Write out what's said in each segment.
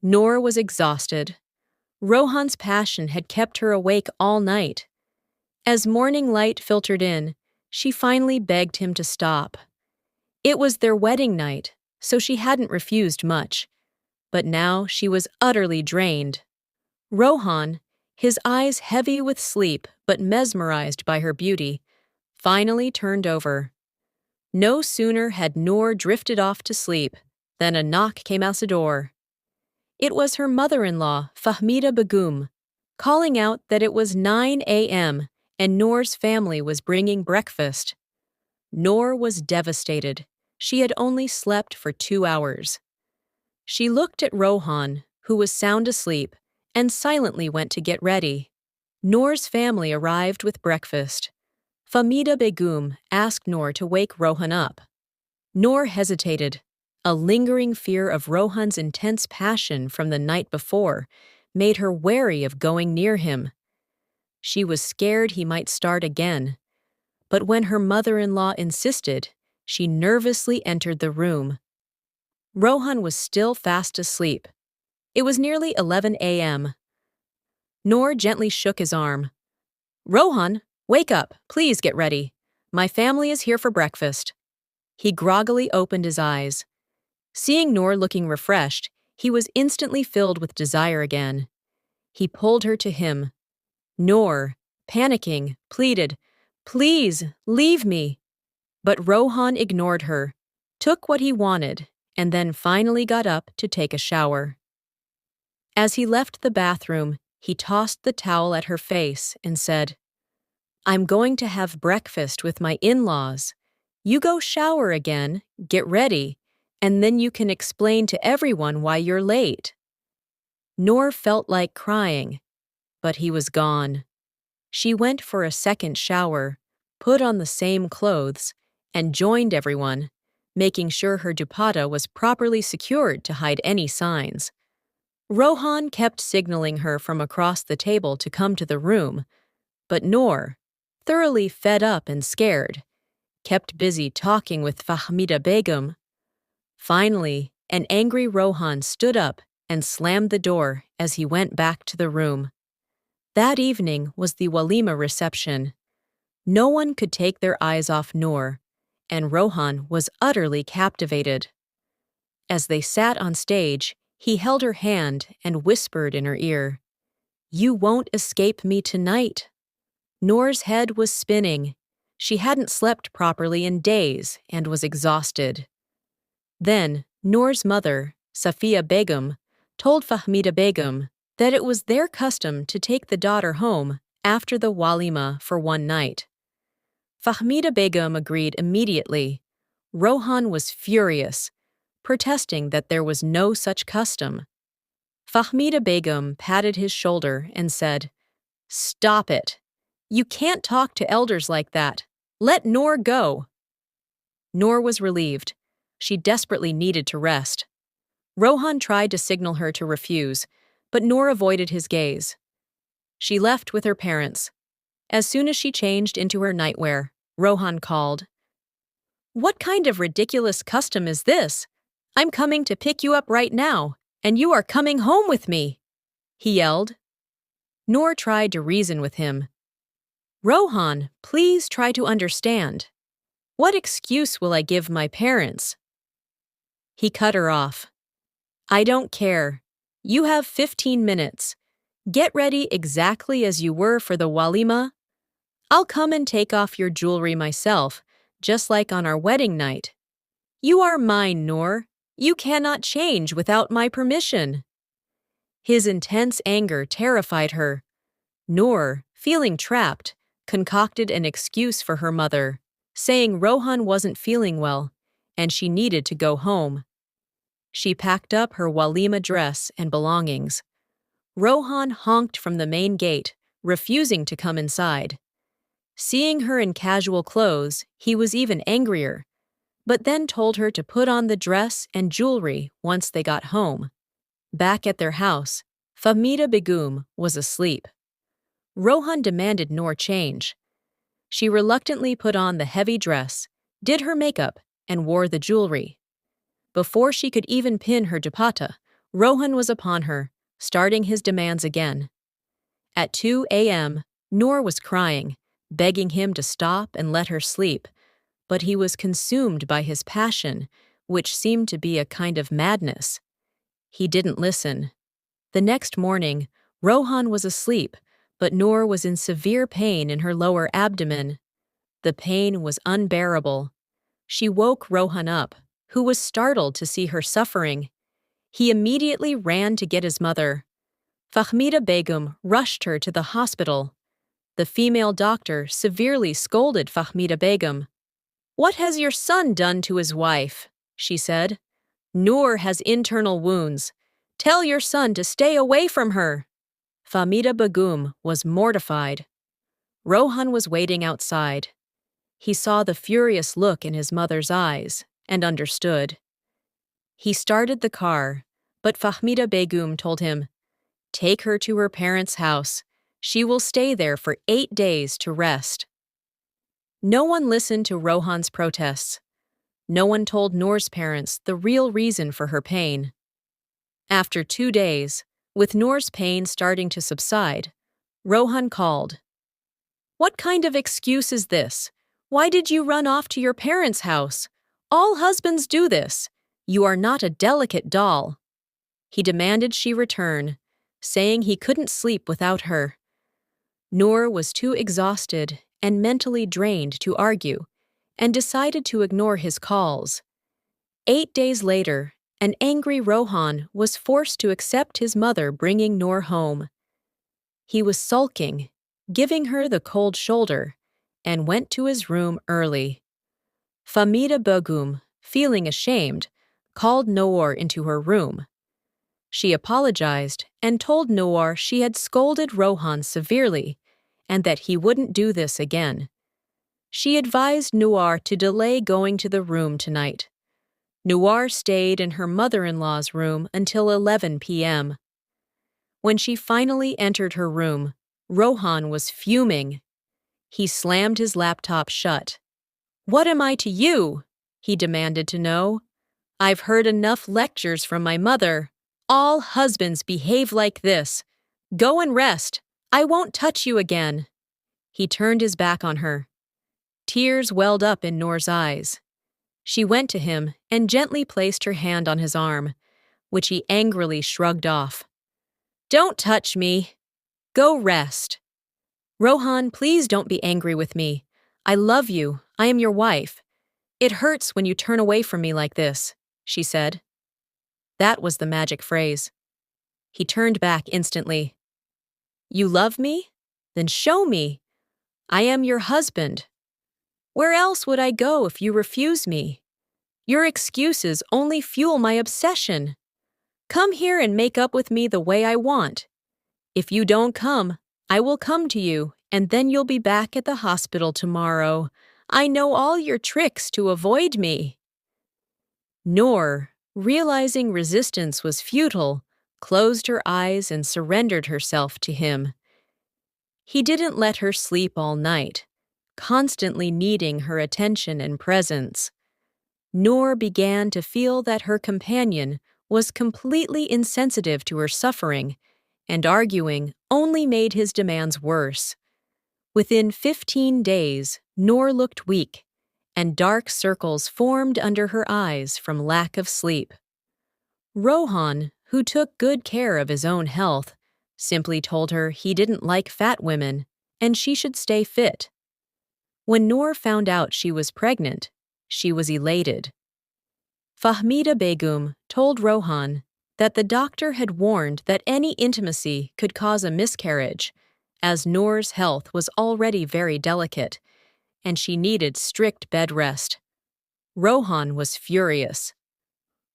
Noor was exhausted. Rohan's passion had kept her awake all night. As morning light filtered in, she finally begged him to stop. It was their wedding night, so she hadn't refused much. But now she was utterly drained. Rohan, his eyes heavy with sleep but mesmerized by her beauty, finally turned over. No sooner had Noor drifted off to sleep than a knock came out the door. It was her mother-in-law, Fahmida Begum, calling out that it was 9 a.m. and Noor's family was bringing breakfast. Noor was devastated. She had only slept for 2 hours. She looked at Rohan, who was sound asleep, and silently went to get ready. Noor's family arrived with breakfast. Fahmida Begum asked Noor to wake Rohan up. Noor hesitated. A lingering fear of Rohan's intense passion from the night before made her wary of going near him. She was scared he might start again. But when her mother-in-law insisted, she nervously entered the room. Rohan was still fast asleep. It was nearly 11 a.m. Noor gently shook his arm. "Rohan, wake up, please get ready. My family is here for breakfast." He groggily opened his eyes. Seeing Noor looking refreshed, he was instantly filled with desire again. He pulled her to him. Noor, panicking, pleaded, "Please, leave me." But Rohan ignored her, took what he wanted, and then finally got up to take a shower. As he left the bathroom, he tossed the towel at her face and said, "I'm going to have breakfast with my in-laws. You go shower again, get ready, and then you can explain to everyone why you're late." Noor felt like crying, but he was gone. She went for a second shower, put on the same clothes, and joined everyone, making sure her dupatta was properly secured to hide any signs. Rohan kept signaling her from across the table to come to the room, but Noor, thoroughly fed up and scared, kept busy talking with Fahmida Begum. Finally, an angry Rohan stood up and slammed the door as he went back to the room. That evening was the walima reception. No one could take their eyes off Noor, and Rohan was utterly captivated. As they sat on stage, he held her hand and whispered in her ear, "You won't escape me tonight." Noor's head was spinning. She hadn't slept properly in days and was exhausted. Then, Noor's mother, Safiya Begum, told Fahmida Begum that it was their custom to take the daughter home after the walima for one night. Fahmida Begum agreed immediately. Rohan was furious, protesting that there was no such custom. Fahmida Begum patted his shoulder and said, "Stop it. You can't talk to elders like that. Let Noor go." Noor was relieved. She desperately needed to rest. Rohan tried to signal her to refuse, but Noor avoided his gaze. She left with her parents. As soon as she changed into her nightwear, Rohan called, "What kind of ridiculous custom is this? I'm coming to pick you up right now, and you are coming home with me," he yelled. Noor tried to reason with him. "Rohan, please try to understand. What excuse will I give my parents?" He cut her off. "I don't care. You have 15 minutes. Get ready exactly as you were for the walima. I'll come and take off your jewelry myself, just like on our wedding night. You are mine, Noor. You cannot change without my permission." His intense anger terrified her. Noor, feeling trapped, concocted an excuse for her mother, saying Rohan wasn't feeling well, and she needed to go home. She packed up her walima dress and belongings. Rohan honked from the main gate, refusing to come inside. Seeing her in casual clothes, he was even angrier, but then told her to put on the dress and jewelry once they got home. Back at their house, Fahmida Begum was asleep. Rohan demanded Noor change. She reluctantly put on the heavy dress, did her makeup, and wore the jewelry. Before she could even pin her dupatta, Rohan was upon her, starting his demands again. At 2 a.m., Noor was crying, begging him to stop and let her sleep, but he was consumed by his passion, which seemed to be a kind of madness. He didn't listen. The next morning, Rohan was asleep, but Noor was in severe pain in her lower abdomen. The pain was unbearable. She woke Rohan up, who was startled to see her suffering. He immediately ran to get his mother. Fahmida Begum rushed her to the hospital. The female doctor severely scolded Fahmida Begum. "What has your son done to his wife?" she said. "Noor has internal wounds. Tell your son to stay away from her." Fahmida Begum was mortified. Rohan was waiting outside. He saw the furious look in his mother's eyes and understood. He started the car, but Fahmida Begum told him, "Take her to her parents' house. She will stay there for 8 days to rest." No one listened to Rohan's protests. No one told Noor's parents the real reason for her pain. After 2 days, with Noor's pain starting to subside, Rohan called. "What kind of excuse is this? Why did you run off to your parents' house? All husbands do this. You are not a delicate doll." He demanded she return, saying he couldn't sleep without her. Noor was too exhausted and mentally drained to argue, and decided to ignore his calls. 8 days later, an angry Rohan was forced to accept his mother bringing Noor home. He was sulking, giving her the cold shoulder, and went to his room early. Fahmida Begum, feeling ashamed, called Noor into her room. She apologized and told Noor she had scolded Rohan severely and that he wouldn't do this again. She advised Noor to delay going to the room tonight. Noor stayed in her mother-in-law's room until 11 p.m. When she finally entered her room, Rohan was fuming. He slammed his laptop shut. "What am I to you?" he demanded to know. "I've heard enough lectures from my mother. All husbands behave like this. Go and rest. I won't touch you again." He turned his back on her. Tears welled up in Noor's eyes. She went to him and gently placed her hand on his arm, which he angrily shrugged off. "Don't touch me. Go rest." "Rohan, please don't be angry with me. I love you. I am your wife. It hurts when you turn away from me like this," she said. That was the magic phrase. He turned back instantly. "You love me? Then show me. I am your husband. Where else would I go if you refuse me? Your excuses only fuel my obsession. Come here and make up with me the way I want. If you don't come, I will come to you, and then you'll be back at the hospital tomorrow. I know all your tricks to avoid me." Noor, realizing resistance was futile, closed her eyes and surrendered herself to him. He didn't let her sleep all night, constantly needing her attention and presence. Noor began to feel that her companion was completely insensitive to her suffering, and arguing only made his demands worse. Within 15 days, Noor looked weak, and dark circles formed under her eyes from lack of sleep. Rohan, who took good care of his own health, simply told her he didn't like fat women and she should stay fit. When Noor found out she was pregnant, she was elated. Fahmida Begum told Rohan that the doctor had warned that any intimacy could cause a miscarriage, as Noor's health was already very delicate, and she needed strict bed rest. Rohan was furious.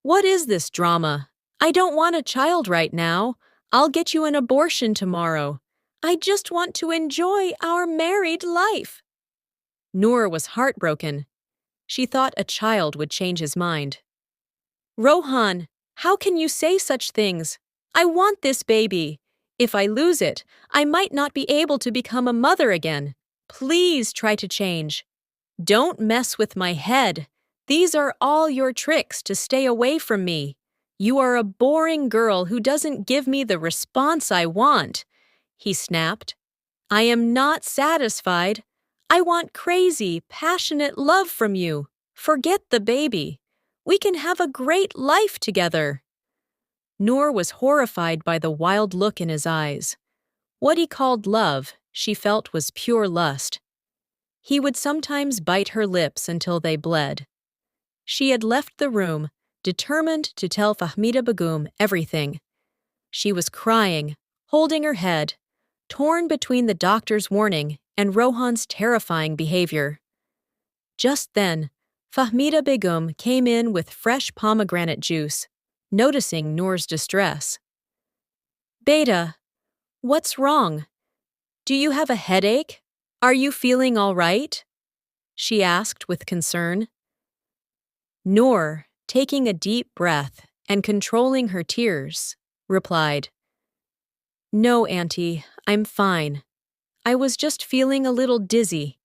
"What is this drama? I don't want a child right now. I'll get you an abortion tomorrow. I just want to enjoy our married life." Noor was heartbroken. She thought a child would change his mind. "Rohan, how can you say such things? I want this baby. If I lose it, I might not be able to become a mother again. Please try to change. Don't mess with my head. These are all your tricks to stay away from me. You are a boring girl who doesn't give me the response I want, he snapped. I am not satisfied. I want crazy, passionate love from you. Forget the baby. We can have a great life together. Noor was horrified by the wild look in his eyes. What he called love, she felt, was pure lust. He would sometimes bite her lips until they bled. She had left the room, determined to tell Fahmida Begum everything. She was crying, holding her head, torn between the doctor's warning and Rohan's terrifying behavior. Just then, Fahmida Begum came in with fresh pomegranate juice, noticing Noor's distress. Beta, what's wrong? Do you have a headache? Are you feeling all right? She asked with concern. Noor, taking a deep breath and controlling her tears, replied, No, Auntie, I'm fine. I was just feeling a little dizzy.